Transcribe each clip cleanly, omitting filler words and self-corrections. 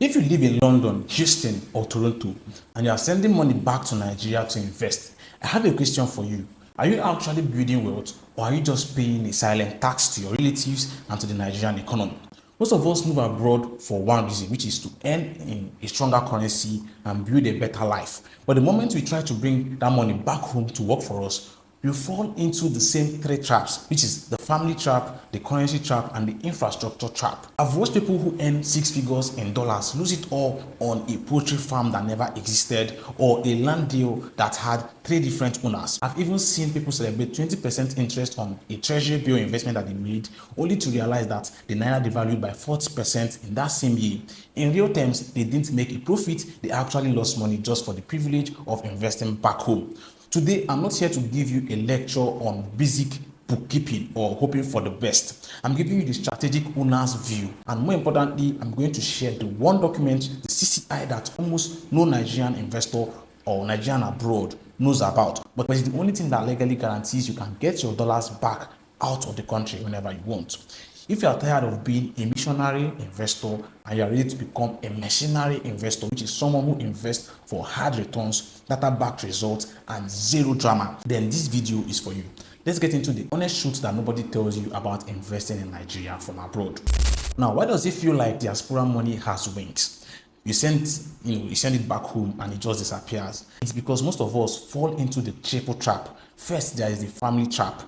If you live in London, Houston, or Toronto, and you are sending money back to Nigeria to invest, I have a question for you. Are you actually building wealth, or are you just paying a silent tax to your relatives and to the Nigerian economy? Most of us move abroad for one reason, which is to earn in a stronger currency and build a better life. But the moment we try to bring that money back home to work for us, you fall into the same three traps, which is the family trap, the currency trap, and the infrastructure trap. I've watched people who earn six figures in dollars lose it all on a poultry farm that never existed or a land deal that had three different owners. I've even seen people celebrate 20% interest on a treasury bill investment that they made, only to realize that the naira devalued by 40% in that same year. In real terms, they didn't make a profit, they actually lost money just for the privilege of investing back home. Today, I'm not here to give you a lecture on basic bookkeeping or hoping for the best. I'm giving you the strategic owner's view, and more importantly, I'm going to share the one document, the CCI, that almost no Nigerian investor or Nigerian abroad knows about, but it's the only thing that legally guarantees you can get your dollars back out of the country whenever you want. If you are tired of being a missionary investor and you are ready to become a mercenary investor, which is someone who invests for hard returns, data-backed results, and zero drama, then this video is for you. Let's get into the honest truth that nobody tells you about investing in Nigeria from abroad. Now, why does it feel like diaspora money has wings? You send it back home and it just disappears. It's because most of us fall into the triple trap. First, there is the family trap.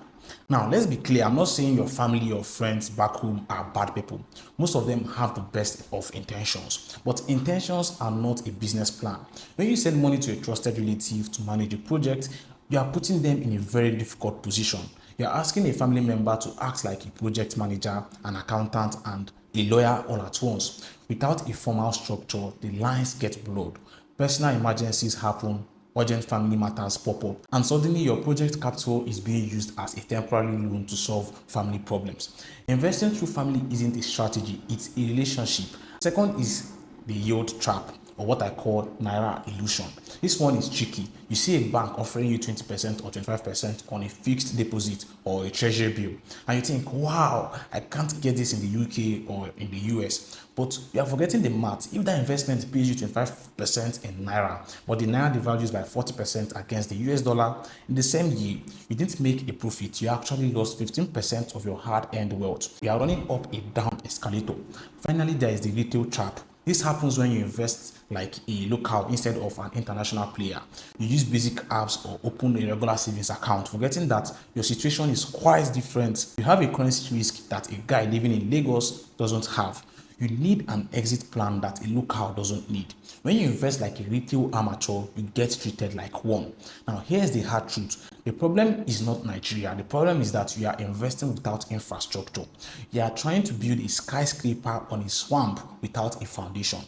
Now, let's be clear, I'm not saying your family or friends back home are bad people. Most of them have the best of intentions, but intentions are not a business plan. When you send money to a trusted relative to manage a project, you are putting them in a very difficult position. You are asking a family member to act like a project manager, an accountant, and a lawyer all at once. Without a formal structure, the lines get blurred. Personal emergencies happen, urgent family matters pop up, and suddenly your project capital is being used as a temporary loan to solve family problems. Investing through family isn't a strategy, it's a relationship. Second is the yield trap, or what I call Naira illusion. This one is tricky. You see a bank offering you 20% or 25% on a fixed deposit or a treasury bill, and you think, wow, I can't get this in the UK or in the US. But you are forgetting the math. If that investment pays you 25% in Naira, but the Naira devalues by 40% against the US dollar, in the same year, you didn't make a profit. You actually lost 15% of your hard-earned wealth. You are running up a down escalator. Finally, there is the retail trap. This happens when you invest like a local instead of an international player. You use basic apps or open a regular savings account, forgetting that your situation is quite different. You have a currency risk that a guy living in Lagos doesn't have. You need an exit plan that a local doesn't need. When you invest like a retail amateur, you get treated like one. Now, here's the hard truth. The problem is not Nigeria. The problem is that you are investing without infrastructure. You are trying to build a skyscraper on a swamp without a foundation.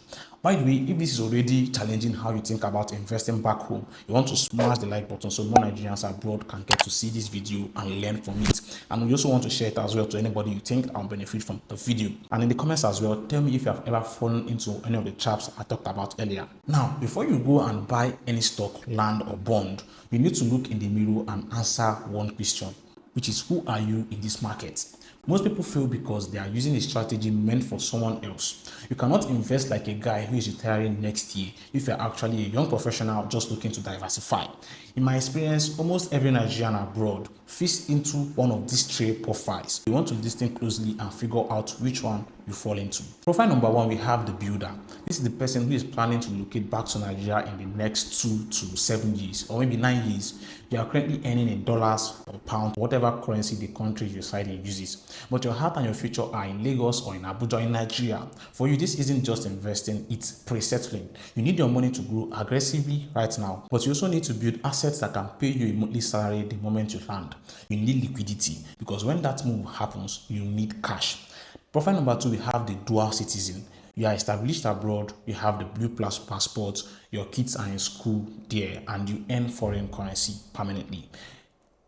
By the way, if this is already challenging how you think about investing back home, you want to smash the like button so more Nigerians abroad can get to see this video and learn from it. And we also want to share it as well to anybody you think will benefit from the video. And in the comments as well, tell me if you have ever fallen into any of the traps I talked about earlier. Now, before you go and buy any stock, land, or bond, you need to look in the mirror and answer one question, which is, who are you in this market? Most people fail because they are using a strategy meant for someone else. You cannot invest like a guy who is retiring next year if you're actually a young professional just looking to diversify. In my experience, almost every Nigerian abroad fits into one of these three profiles. You want to listen closely and figure out which one you fall into. Profile number one, we have the builder. This is the person who is planning to locate back to Nigeria in the next 2 to 7 years or maybe 9 years. You are currently earning in dollars or pounds, whatever currency the country you reside in uses. But your heart and your future are in Lagos or in Abuja in Nigeria. For you, this isn't just investing, it's pre-settling. You need your money to grow aggressively right now, but you also need to build assets that can pay you a monthly salary the moment you land. You need liquidity because when that move happens, you need cash. Profile number two, we have the dual citizen. You are established abroad, you have the blue plus passport, your kids are in school there, and you earn foreign currency permanently.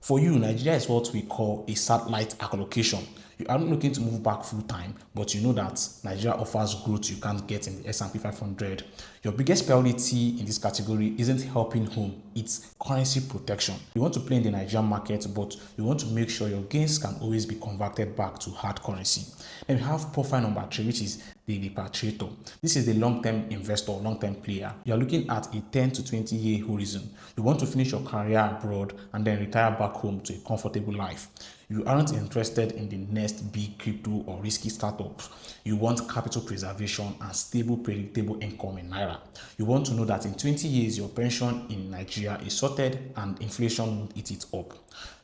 For you, Nigeria is what we call a satellite allocation. You aren't looking to move back full time, but you know that Nigeria offers growth you can't get in the S&P 500. Your biggest priority in this category isn't helping home, it's currency protection. You want to play in the Nigerian market, but you want to make sure your gains can always be converted back to hard currency. Then we have profile number 3, which is the repatriator. This is the long-term investor, long-term player. You are looking at a 10 to 20-year horizon. You want to finish your career abroad and then retire back home to a comfortable life. You aren't interested in the next big crypto or risky startups. You want capital preservation and stable, predictable income in Naira. You want to know that in 20 years, your pension in Nigeria is sorted and inflation won't eat it up.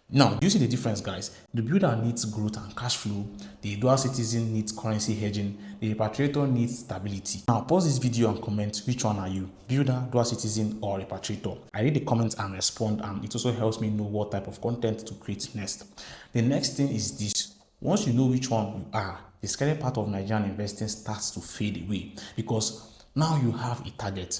Now, do you see the difference, guys? The builder needs growth and cash flow. The dual citizen needs currency hedging. The repatriator needs stability. Now, pause this video and comment which one are you, builder, dual citizen, or repatriator. I read the comments and respond, and it also helps me know what type of content to create next. The next thing is this. Once you know which one you are, the scary part of Nigerian investing starts to fade away because now you have a target.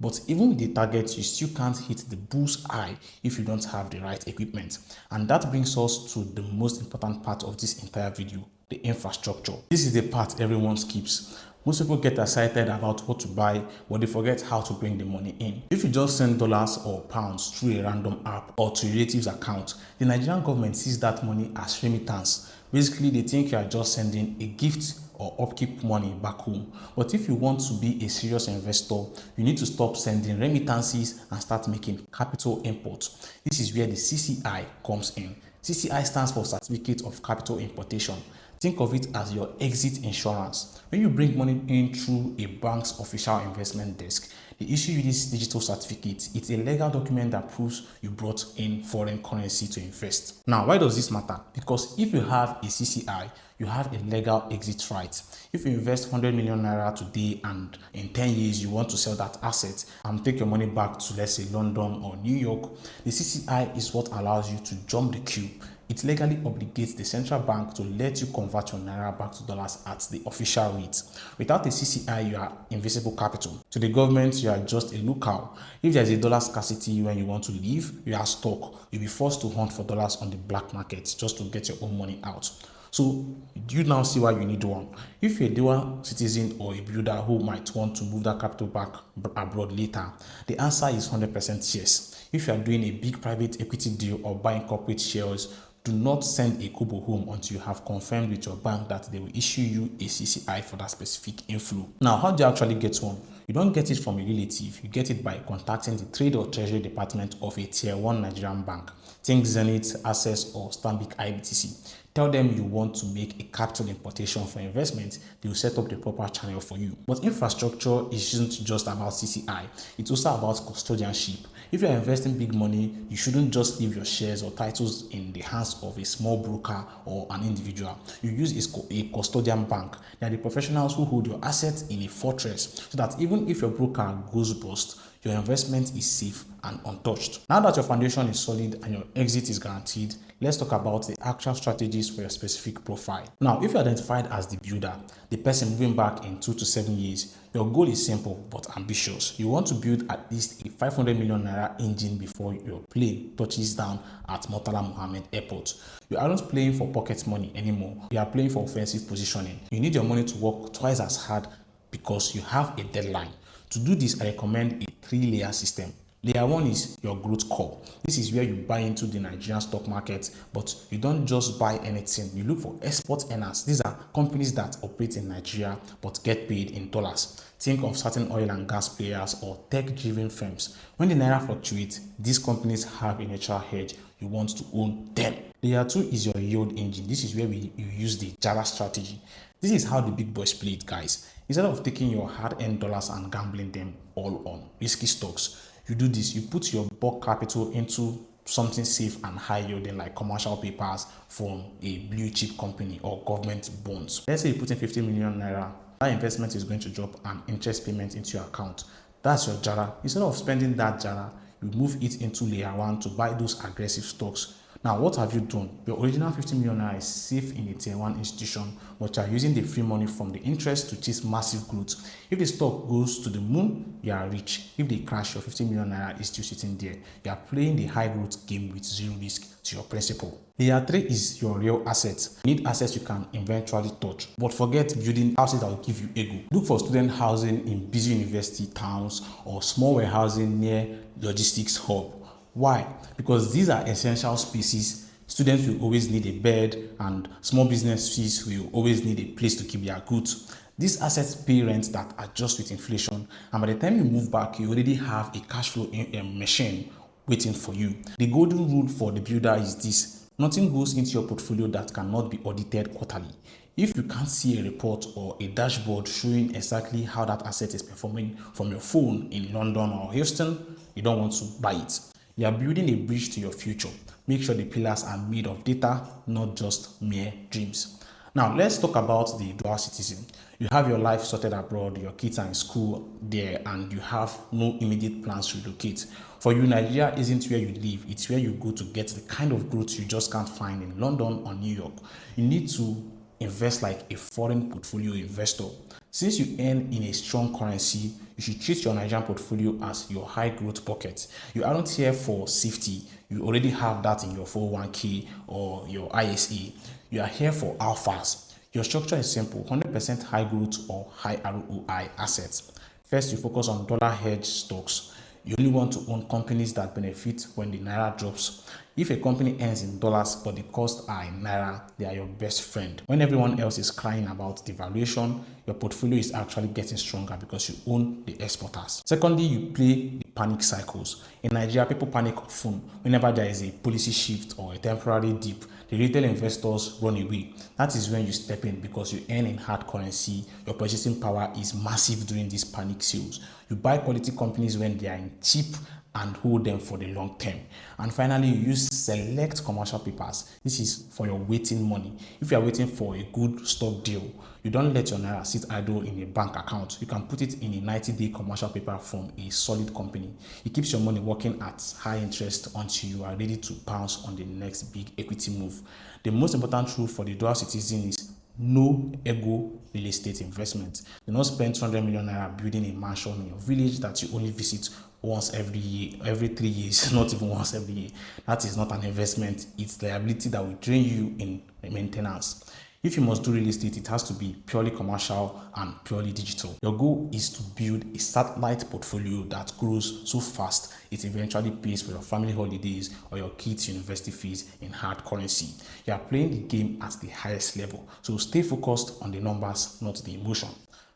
But even with the target, you still can't hit the bull's eye if you don't have the right equipment. And that brings us to the most important part of this entire video, the infrastructure. This is the part everyone skips. Most people get excited about what to buy, but they forget how to bring the money in. If you just send dollars or pounds through a random app or to a relative's account, the Nigerian government sees that money as remittance. Basically, they think you are just sending a gift or upkeep money back home. But if you want to be a serious investor, you need to stop sending remittances and start making capital imports. This is where the CCI comes in. CCI stands for Certificate of Capital Importation. Think of it as your exit insurance. When you bring money in through a bank's official investment desk, they issue you this digital certificate. It's a legal document that proves you brought in foreign currency to invest. Now, why does this matter? Because if you have a CCI, you have a legal exit right. If you invest 100 million naira today and in 10 years you want to sell that asset and take your money back to, let's say, London or New York, the CCI is what allows you to jump the queue. It legally obligates the central bank to let you convert your naira back to dollars at the official rate. Without a CCI, you are invisible capital. To the government, you are just a lookout. If there is a dollar scarcity when you want to leave, you are stuck. You'll be forced to hunt for dollars on the black market just to get your own money out. So, do you now see why you need one? If you're a dual citizen or a builder who might want to move that capital back abroad later, the answer is 100% yes. If you are doing a big private equity deal or buying corporate shares, do not send a kobo home until you have confirmed with your bank that they will issue you a CCI for that specific inflow. Now, how do you actually get one? You don't get it from a relative. You get it by contacting the Trade or Treasury Department of a Tier 1 Nigerian bank. Think Zenith, Access, or Stanbic IBTC. Tell them you want to make a capital importation for investment. They will set up the proper channel for you. But infrastructure isn't just about CCI. It's also about custodianship. If you're investing big money, you shouldn't just leave your shares or titles in the hands of a small broker or an individual. You use a custodian bank. They are the professionals who hold your assets in a fortress so that even if your broker goes bust, your investment is safe and untouched. Now that your foundation is solid and your exit is guaranteed, let's talk about the actual strategies for your specific profile. Now, if you're identified as the builder, the person moving back in 2 to 7 years, your goal is simple but ambitious. You want to build at least a 500 million naira engine before your plane touches down at Murtala Mohammed Airport. You aren't playing for pocket money anymore. You are playing for offensive positioning. You need your money to work twice as hard because you have a deadline. To do this, I recommend a 3-layer system. Layer 1 is your growth core. This is where you buy into the Nigerian stock market, but you don't just buy anything. You look for export earners. These are companies that operate in Nigeria but get paid in dollars. Think of certain oil and gas players or tech-driven firms. When the naira fluctuates, these companies have a natural hedge. You want to own them. Layer 2 is your yield engine. This is where you use the Jara strategy. This is how the big boys play it, guys. Instead of taking your hard-earned dollars and gambling them all on risky stocks, you do this. You put your bulk capital into something safe and high yielding like commercial papers from a blue chip company or government bonds. Let's say you put in 50 million naira. That investment is going to drop an interest payment into your account. That's your Jara. Instead of spending that Jara, you move it into layer 1 to buy those aggressive stocks. Now, what have you done? Your original 50 million naira is safe in a tier 1 institution, but you are using the free money from the interest to chase massive growth. If the stock goes to the moon, you are rich. If they crash, your 50 million naira is still sitting there. You are playing the high growth game with zero risk to your principal. Layer 3 is your real assets. You need assets you can eventually touch, but forget building houses that will give you ego. Look for student housing in busy university towns or small warehousing near logistics hub. Why? Because these are essential spaces. Students will always need a bed, and small businesses will always need a place to keep their goods. These assets pay rent that adjusts with inflation, and by the time you move back, you already have a cash flow machine waiting for you. The golden rule for the builder is this: nothing goes into your portfolio that cannot be audited quarterly. If you can't see a report or a dashboard showing exactly how that asset is performing from your phone in London or Houston, you don't want to buy it. You are building a bridge to your future. Make sure the pillars are made of data, not just mere dreams. Now, let's talk about the dual citizen. You have your life sorted abroad, your kids are in school there, and you have no immediate plans to relocate. For you, Nigeria isn't where you live, it's where you go to get the kind of growth you just can't find in London or New York. You need to invest like a foreign portfolio investor. Since you earn in a strong currency, you should treat your Nigerian portfolio as your high growth pocket. You aren't here for safety. You already have that in your 401k or your ISA. You are here for alphas. Your structure is simple: 100% high growth or high ROI assets. First, you focus on dollar hedge stocks. You only want to own companies that benefit when the naira drops. If a company earns in dollars but the costs are in naira, they are your best friend. When everyone else is crying about devaluation, your portfolio is actually getting stronger because you own the exporters. Secondly, you play the panic cycles. In Nigeria, people panic often whenever there is a policy shift or a temporary dip. The retail investors run away. That is when you step in because you earn in hard currency. Your purchasing power is massive during these panic sales. You buy quality companies when they are in cheap and hold them for the long term. And finally, you use select commercial papers. This is for your waiting money. If you are waiting for a good stock deal, you don't let your naira sit idle in a bank account. You can put it in a 90-day commercial paper from a solid company. It keeps your money working at high interest until you are ready to pounce on the next big equity move. The most important rule for the dual citizen is no ego real estate investment. Do not spend 200 million naira building a mansion in your village that you only visit once every year, every 3 years, not even once every year. That is not an investment. It's liability that will drain you in maintenance. If you must do real estate, it has to be purely commercial and purely digital. Your goal is to build a satellite portfolio that grows so fast it eventually pays for your family holidays or your kids' university fees in hard currency. You are playing the game at the highest level, so stay focused on the numbers, not the emotion.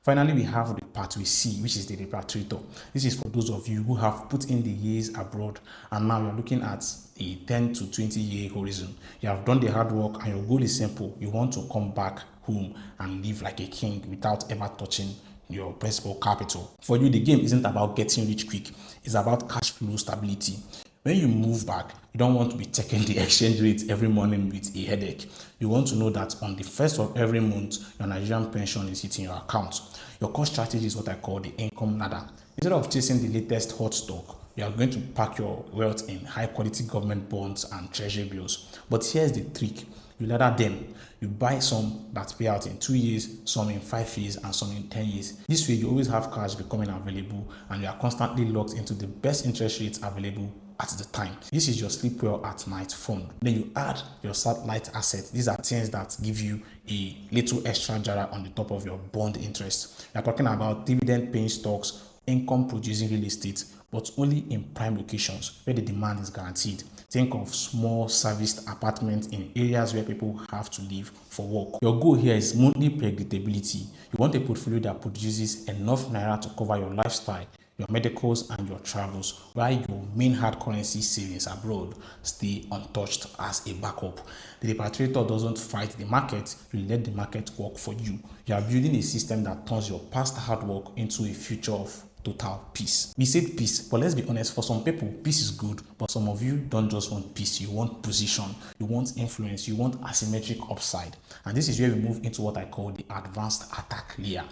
Finally, we have the pathway C, which is the repatriator. This is for those of you who have put in the years abroad and now you're looking at a 10 to 20 year horizon. You have done the hard work and your goal is simple. You want to come back home and live like a king without ever touching your principal capital. For you, the game isn't about getting rich quick. It's about cash flow stability. When you move back, you don't want to be checking the exchange rate every morning with a headache. You want to know that on the first of every month, your Nigerian pension is hitting your account. Your core strategy is what I call the income ladder. Instead of chasing the latest hot stock, you are going to pack your wealth in high quality government bonds and treasury bills. But here's the trick. You ladder them. You buy some that pay out in 2 years, some in 5 years, and some in 10 years. This way, you always have cash becoming available and you are constantly locked into the best interest rates available at the time. This is your sleep well at night fund. Then you add your satellite assets. These are things that give you a little extra jar on the top of your bond interest. We are talking about dividend paying stocks, income producing real estate, but only in prime locations where the demand is guaranteed. Think of small serviced apartments in areas where people have to live for work. Your goal here is monthly predictability. You want a portfolio that produces enough naira to cover your lifestyle, your medicals, and your travels, while your main hard currency savings abroad stay untouched as a backup. The repatriator doesn't fight the market, you let the market work for you. You are building a system that turns your past hard work into a future of total peace. We said peace, but let's be honest, for some people, peace is good, but some of you don't just want peace, you want position, you want influence, you want asymmetric upside. And this is where we move into what I call the advanced attack layer.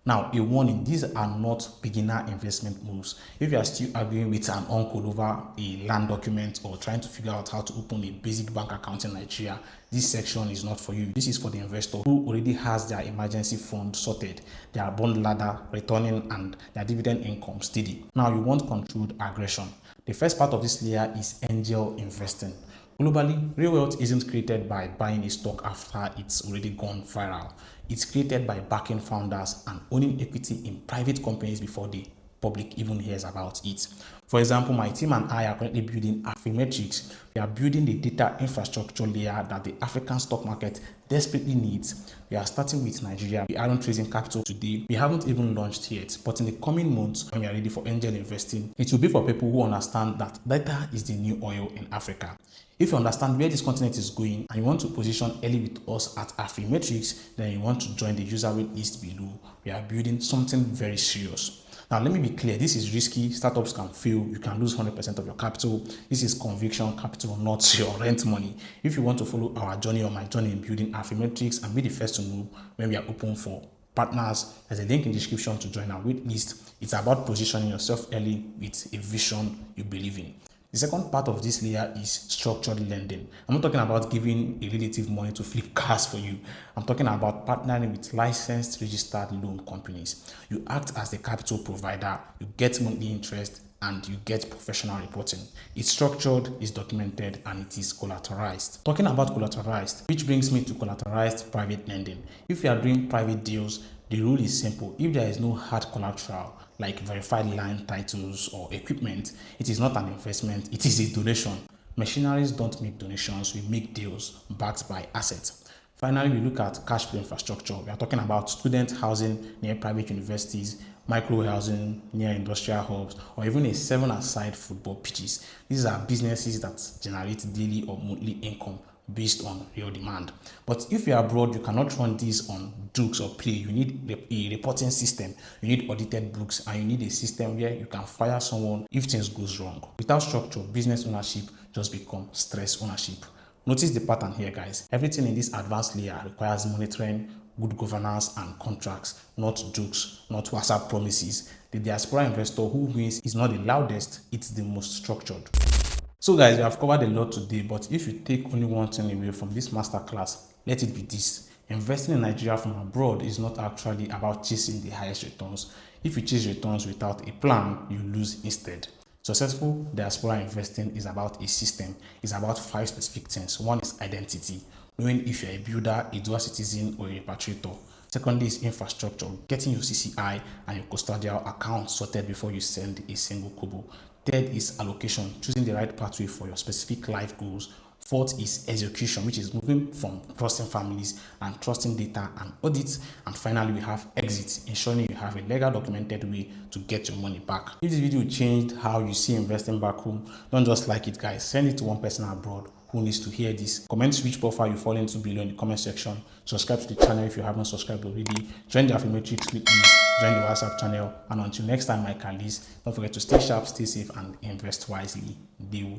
Now, a warning, these are not beginner investment moves. If you are still arguing with an uncle over a land document or trying to figure out how to open a basic bank account in Nigeria, this section is not for you. This is for the investor who already has their emergency fund sorted, their bond ladder returning, and their dividend income steady. Now, you want controlled aggression. The first part of this layer is angel investing. Globally, real wealth isn't created by buying a stock after it's already gone viral. It's created by backing founders and owning equity in private companies before the public even hears about it. For example, my team and I are currently building Affirmetrics. We are building the data infrastructure layer that the African stock market desperately needs. We are starting with Nigeria. We aren't raising capital today. We haven't even launched yet. But in the coming months, when we are ready for angel investing, it will be for people who understand that data is the new oil in Africa. If you understand where this continent is going and you want to position early with us at Affirmetrics, then you want to join the user wait list below. We are building something very serious. Now, let me be clear, this is risky. Startups can fail. You can lose 100% of your capital. This is conviction capital, not your rent money. If you want to follow our journey or my journey in building Affirmetrics and be the first to know when we are open for partners, there's a link in the description to join our wait list. It's about positioning yourself early with a vision you believe in. The second part of this layer is structured lending. I'm not talking about giving a relative money to flip cars for you. I'm talking about partnering with licensed registered loan companies. You act as the capital provider, you get monthly interest, and you get professional reporting. It's structured, it's documented, and it is collateralized. Talking about collateralized, which brings me to collateralized private lending. If you are doing private deals, the rule is simple. If there is no hard collateral, like verified land titles or equipment, it is not an investment, it is a donation. Machineries don't make donations, we make deals backed by assets. Finally, we look at cash flow infrastructure. We are talking about student housing near private universities, micro housing near industrial hubs, or even a 7-a-side football pitches. These are businesses that generate daily or monthly income based on real demand. But if you are abroad, you cannot run these on jokes or play. You need a reporting system, you need audited books, and you need a system where you can fire someone if things goes wrong. Without structure, business ownership just becomes stress ownership. Notice the pattern here, guys. Everything in this advanced layer requires monitoring, good governance, and contracts, not jokes, not WhatsApp promises. The diaspora investor who wins is not the loudest, it's the most structured. So guys, we have covered a lot today, but if you take only one thing away from this masterclass, let it be this. Investing in Nigeria from abroad is not actually about chasing the highest returns. If you chase returns without a plan, you lose instead. Successful diaspora investing is about a system. It's about 5 specific things. One is identity, knowing if you're a builder, a dual citizen, or a repatriator. Secondly is infrastructure, getting your CCI and your custodial account sorted before you send a single kobo. Third is allocation, choosing the right pathway for your specific life goals. Fourth is execution, which is moving from trusting families and trusting data and audits. And finally, we have exit, ensuring you have a legal documented way to get your money back. If this video changed how you see investing back home, don't just like it, guys. Send it to one person abroad who needs to hear this. Comment which profile you fall into below in the comment section. Subscribe to the channel if you haven't subscribed already. Join the Affirmetrics list, join the WhatsApp channel. And until next time, my colleagues, don't forget to stay sharp, stay safe, and invest wisely. Deal.